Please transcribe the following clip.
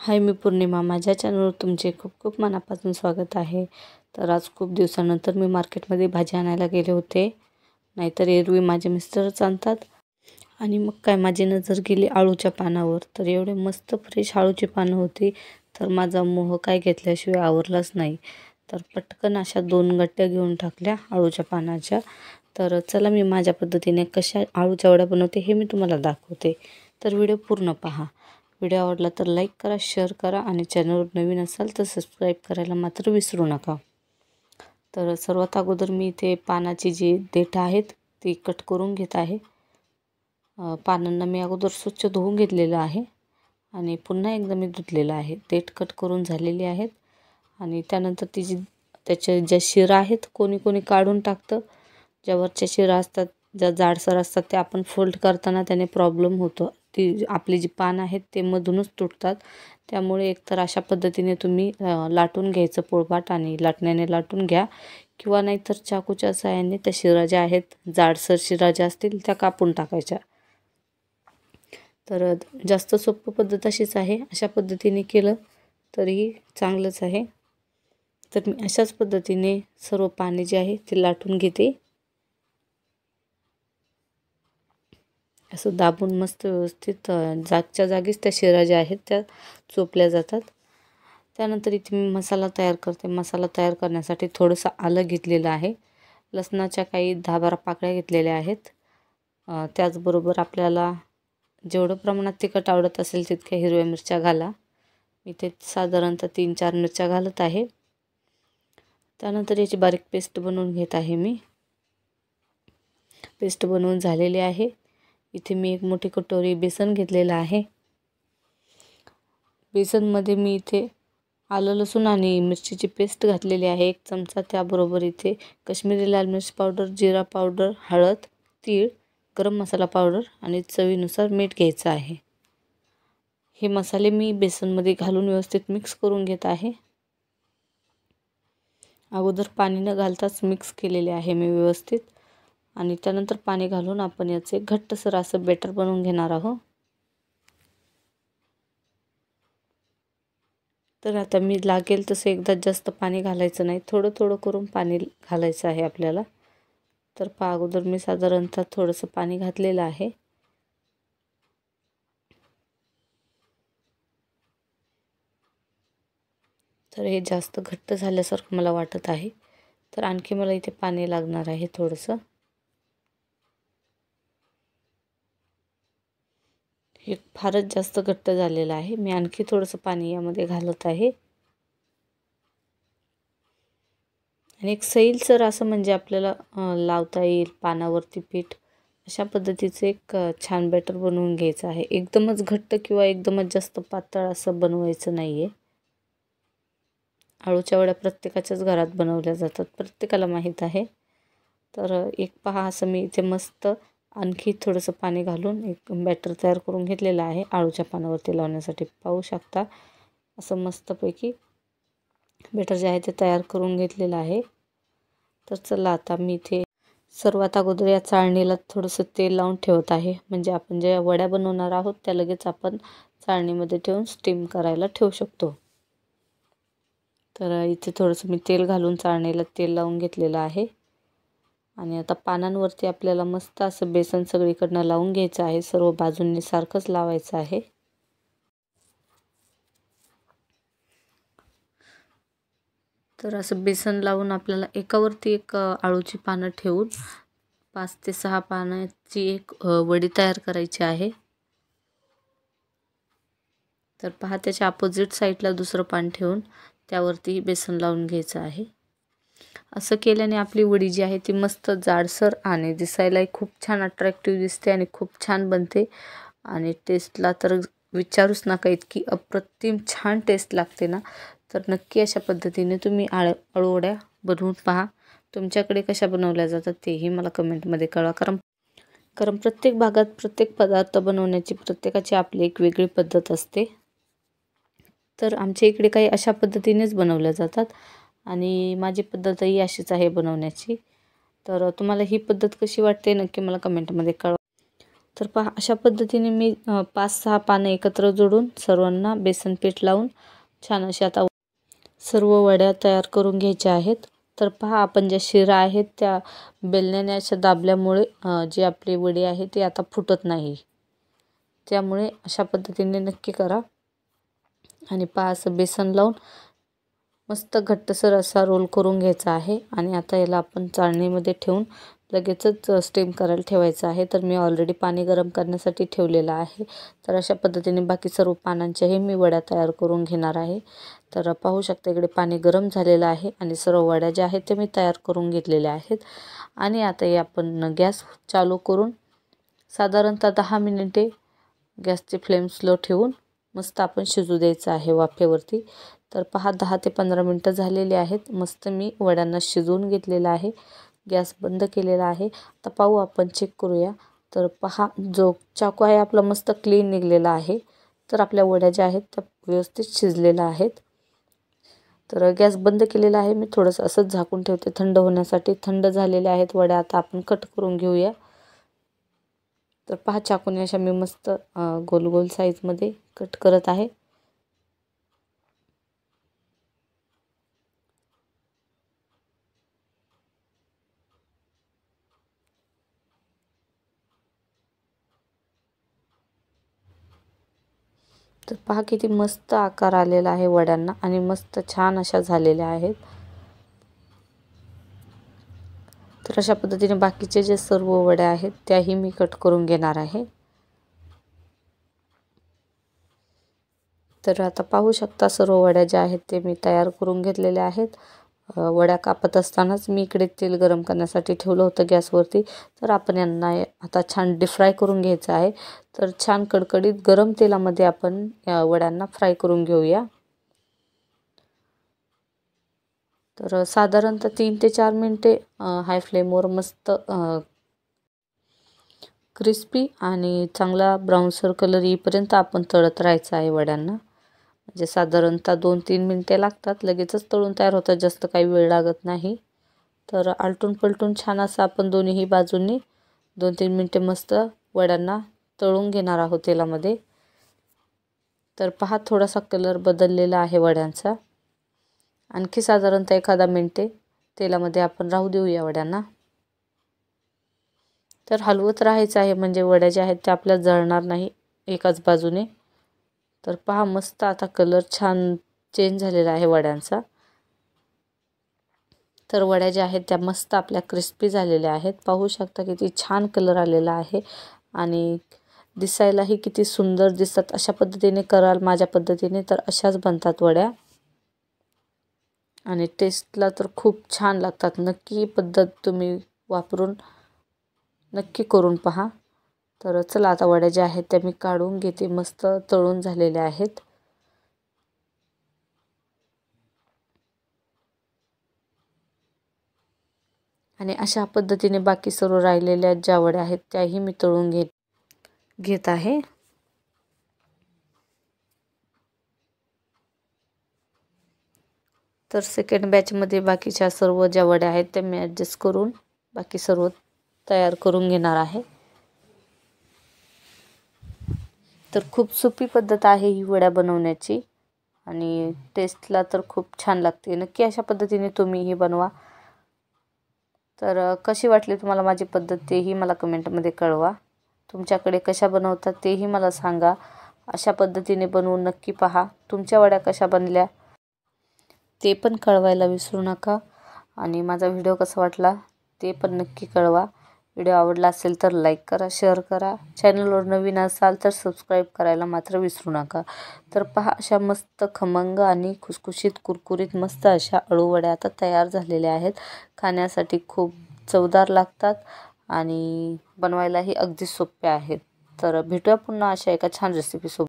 हाय, मी पूर्णिमा. माझ्या चॅनलवर तुमचे खूप खूप मनापासून स्वागत आहे. तर आज खूप दिवसानंतर मी मार्केटमध्ये भाजी आणायला गेले होते. नाहीतर एरवी माझे मिस्टरच आणतात. आणि मग काय माझी नजर गेली आळूच्या पानावर. तर एवढे मस्त फ्रेश आळूची पानं होती. तर माझा मोह काय घेतल्याशिवाय आवरलाच नाही. तर पटकन अशा 2 गट्ट्या घेऊन टाकल्या आळूच्या पानाच्या. तर चला मी माझ्या पद्धतीने कशा आळूच्या वड्या बनवते हे मी तुम्हाला दाखवते. तर व्हिडिओ पूर्ण पहा. व्हिडिओ आवडला तर लाईक करा, शेअर करा आणि चॅनलवर नवीन असाल तर सबस्क्राईब करायला मात्र विसरू नका. तर सर्वात अगोदर मी इथे पानाची जी देठं आहेत ती कट करून घेत आहे. पानांना मी अगोदर स्वच्छ धुवून घेतलेलं आहे आणि पुन्हा एकदा मी धुतलेलं आहे. देठ कट करून झालेली आहेत आणि त्यानंतर त्याच्या ज्या शिरा आहेत कोणी कोणी काढून टाकतं. ज्यावरच्या शिरा असतात, ज्या जाडसर असतात त्या आपण फोल्ड करताना त्याने प्रॉब्लेम होतो. ती आपली जी पान आहेत ते मधूनच तुटतात. त्यामुळे एकतर अशा पद्धतीने तुम्ही लाटून घ्यायचं पोळपाट आणि लाटण्याने लाटून घ्या किंवा नाहीतर चाकूच्या सहाय्याने त्या शिरा ज्या आहेत जाडसर शिरा ज्या असतील त्या कापून टाकायच्या. तर जास्त सोपी पद्धत अशीच आहे. अशा पद्धतीने केलं तरीही चांगलंच आहे. तर मी अशाच पद्धतीने सर्व पाने जे आहे ते लाटून घेते. असं दाबून मस्त व्यवस्थित जागच्या जागीच त्या शिरा ज्या आहेत त्या चोपल्या जातात. त्यानंतर इथे मी मसाला तयार करते. मसाला तयार करण्यासाठी थोडंसं आलं घेतलेलं आहे. लसणाच्या काही 10-12 पाकळ्या घेतलेल्या आहेत. त्याचबरोबर आपल्याला जेवढं प्रमाणात तिखट आवडत असेल तितक्या हिरव्या मिरच्या घाला. मी ते साधारणतः 3-4 मिरच्या घालत आहे. त्यानंतर याची बारीक पेस्ट बनवून घेत आहे मी. पेस्ट बनवून झालेली आहे. इथे मी एक मोठी कटोरी बेसन घेतलेलं आहे. बेसनमध्ये मी इथे आलं लसूण आणि मिरचीची पेस्ट घातलेली आहे 1 चमचा. त्याबरोबर इथे काश्मीरी लाल मिर्च पावडर, जिरा पावडर, हळद, तीळ, गरम मसाला पावडर आणि चवीनुसार मीठ घ्यायचं आहे. हे मसाले मी बेसनमध्ये घालून व्यवस्थित मिक्स करून घेत आहे. अगोदर पाणी न घालताच मिक्स केलेले आहे मी व्यवस्थित आणि त्यानंतर पाणी घालून आपण याचे घट्टसर असं बेटर बनवून घेणार आहोत. तर आता मी लागेल तसं एकदा जास्त पाणी घालायचं नाही, थोडं थोडं करून पाणी घालायचं आहे आपल्याला. तर अगोदर मी साधारणतः थोडंसं पाणी घातलेलं आहे. तर हे जास्त घट्ट झाल्यासारखं मला वाटत आहे. तर आणखी मला इथे पाणी लागणार आहे थोडंसं. हे फारच जास्त घट्ट झालेलं आहे. मी आणखी थोडंसं पाणी यामध्ये घालत आहे. आणि एक सैलसर असं म्हणजे आपल्याला लावता येईल पानावरती पीठ, अशा पद्धतीचं एक छान बॅटर बनवून घ्यायचं आहे. एकदमच घट्ट किंवा एकदमच जास्त पातळ असं बनवायचं नाही आहे. आळूच्या वड्या प्रत्येकाच्याच घरात बनवल्या जातात, प्रत्येकाला माहीत आहे. तर एक पहा असं मी इथे मस्त आणखी थोडंसं पाणी घालून एक बॅटर तयार करून घेतलेलं आहे आळूच्या पानावरती लावण्यासाठी. पाहू शकता असं मस्तपैकी बॅटर जे आहे ते तयार करून घेतलेलं आहे. तर चला आता मी इथे सर्वात अगोदर या चाळणीला थोडंसं तेल लावून ठेवत आहे. म्हणजे आपण ज्या वड्या बनवणार आहोत त्या लगेच आपण चाळणीमध्ये ठेवून स्टीम करायला ठेवू शकतो. तर इथे थोडंसं मी तेल घालून चाळणीला तेल लावून घेतलेलं आहे. आणि आता पानांवरती आपल्याला मस्त असं बेसन सगळीकडनं लावून घ्यायचं आहे. सर्व बाजूंनी सारखंच लावायचं आहे. तर असं बेसन लावून आपल्याला एकावरती एक आळूची पानं ठेवून 5 ते 6 पानाची एक वडी तयार करायची आहे. तर पहा त्याच्या अपोजिट साईडला दुसरं पान ठेवून त्यावरती बेसन लावून घ्यायचं आहे. असं केल्याने आपली वडी जी आहे ती मस्त जाडसर आणि दिसायलाही खूप छान अट्रॅक्टिव्ह दिसते आणि खूप छान बनते. आणि टेस्टला तर विचारूच नका, इतकी अप्रतिम छान टेस्ट लागते ना. तर नक्की अशा पद्धतीने तुम्ही आळूवड्या बनवून पहा. तुमच्याकडे कशा बनवल्या जातात तेही मला कमेंटमध्ये कळवा. कारण प्रत्येक भागात प्रत्येक पदार्थ बनवण्याची प्रत्येकाची आपली एक वेगळी पद्धत असते. तर आमच्या इकडे काही अशा पद्धतीनेच बनवल्या जातात आणि माझी पद्धतही अशीच आहे बनवण्याची. तर तुम्हाला ही पद्धत कशी वाटते नक्की मला कमेंटमध्ये कळवा. तर पहा अशा पद्धतीने मी 5-6 पानं एकत्र जोडून सर्वांना बेसन पीठ लावून छान अशा आता सर्व वड्या तयार करून घ्यायच्या आहेत। तर पहा आपण ज्या शिरा आहेत त्या बेलण्याने अशा दाबल्यामुळे जी आपली वडी आहे ती आता फुटत नाही। त्यामुळे अशा पद्धतीने नक्की करा। आणि पहा असं बेसन लावून मस्त घट्टसर असा रोल करून घ्यायचा आहे। आणि आता याला आपण चाळणीमध्ये ठेवून लगेचच स्टीम करायला ठेवायचं आहे। तर मी ऑलरेडी पाणी गरम करण्यासाठी ठेवलेलं आहे। तर अशा पद्धतीने बाकी सर्व पानांच्याही मी वड्या तयार करून घेणार आहे। तर पाहू शकता इकडे पाणी गरम झालेलं आहे आणि सर्व वड्या ज्या आहेत ते मी तयार करून घेतलेल्या आहेत। आणि आता हे आपण गॅस चालू करून साधारणतः 10 मिनिटे गॅसची फ्लेम स्लो ठेवून मस्त आपण शिजू द्यायचं आहे वाफेवरती। तर पहा 10 ते 15 मिनिटं झालेली आहेत। मस्त मी वड्यांना शिजवून घेतलेला आहे। गॅस बंद केलेला आहे। आता पाहू आपण चेक करूया। तर पहा जो चाकू आहे आपला मस्त क्लीन निघलेला आहे। तर आपल्या वड्या ज्या आहेत त्या व्यवस्थित शिजलेल्या आहेत। तर गॅस बंद केलेला आहे। मी थोडंसं असंच झाकून ठेवते थंड होण्यासाठी। थंड झालेल्या आहेत वड्या, आता आपण कट करून घेऊया। तर पहा चाकूने अशा मी मस्त गोल गोल साईजमध्ये कट करत आहे। तर पहा किती मस्त आकार आलेला आहे वड्यांना आणि मस्त छान अशा झालेल्या आहेत। तर अशा पद्धतीने बाकीचे जे सर्व वड्या आहेत त्याही मी कट करून घेणार आहे। तर आता पाहू शकता सर्व वड्या ज्या आहेत ते मी तयार करून घेतलेल्या आहेत। वड्या कापत असतानाच मी इकडे तेल गरम करण्यासाठी ठेवलं होतं गॅसवरती। तर आपण यांना आता छान डीप फ्राय करून घ्यायचं आहे। तर छान कडकडीत गरम तेलामध्ये आपण या वड्यांना फ्राय करून घेऊया। तर साधारणतः 3 ते 4 मिनिटे हाय फ्लेमवर मस्त क्रिस्पी आणि चांगला ब्राऊनसर कलर येईपर्यंत आपण तळत राहायचं आहे वड्यांना। म्हणजे साधारणतः 2-3 मिनिटे लागतात, लगेचच तळून तयार होतात, जास्त काही वेळ लागत नाही। तर आलटून पलटून छान असं आपण दोन्ही बाजूंनी 2-3 मिनिटे मस्त वड्यांना तळून घेणार आहोत तेलामध्ये। तर पहा थोडासा कलर बदललेला आहे वड्यांचा। आणखी साधारणतः एखादा मिनिटे तेलामध्ये आपण राहू देऊया वड्यांना। तर हलवत राहायचं आहे म्हणजे वड्या ज्या आहेत त्या आपल्या जळणार नाही एकाच बाजूने। तर पहा मस्त आता कलर छान चेंज झालेला आहे वड्यांचा। तर वड्या ज्या आहेत त्या मस्त आपल्या क्रिस्पी झालेल्या आहेत। पाहू शकता किती छान कलर आलेला आहे आणि दिसायलाही किती सुंदर दिसतात। अशा पद्धतीने कराल माझ्या पद्धतीने तर अशाच बनतात वड्या आणि टेस्टला तर खूप छान लागतात। नक्की ही पद्धत तुम्ही वापरून नक्की करून पहा। तर चला आता वड्या ज्या आहेत त्या मी काढून घेते, मस्त तळून झालेल्या आहेत। आणि अशा पद्धतीने बाकी सर्व राहिलेल्या ज्या वड्या आहेत त्याही मी तळून घेत आहे। तर सेकंड बॅचमध्ये बाकीच्या सर्व ज्या वड्या आहेत त्या मी ॲडजस्ट करून बाकी सर्व तयार करून घेणार आहे। तर खूप सोपी पद्धत आहे ही वड्या बनवण्याची आणि टेस्टला तर खूप छान लागते। नक्की अशा पद्धतीने तुम्हीही बनवा। तर कशी वाटली तुम्हाला माझी पद्धत तेही मला कमेंटमध्ये कळवा। तुमच्याकडे कशा बनवतात तेही मला सांगा। अशा पद्धतीने बनवून नक्की पहा। तुमच्या वड्या कशा बनल्या ते पण कळवायला विसरू नका आणि माझा व्हिडिओ कसा वाटला ते पण नक्की कळवा। व्हिडिओ आवडला असेल तर लाईक करा, शेअर करा। चॅनलवर नवीन असाल तर सबस्क्राईब करायला मात्र विसरू नका। तर पहा अशा मस्त खमंग आणि खुसखुशीत कुरकुरीत मस्त अशा अळू वड्या आता तयार झालेल्या आहेत। खाण्यासाठी खूप चवदार लागतात आणि बनवायलाही अगदी सोपे आहेत। तर भेटूया पुन्हा अशा एका छान रेसिपी सोबत।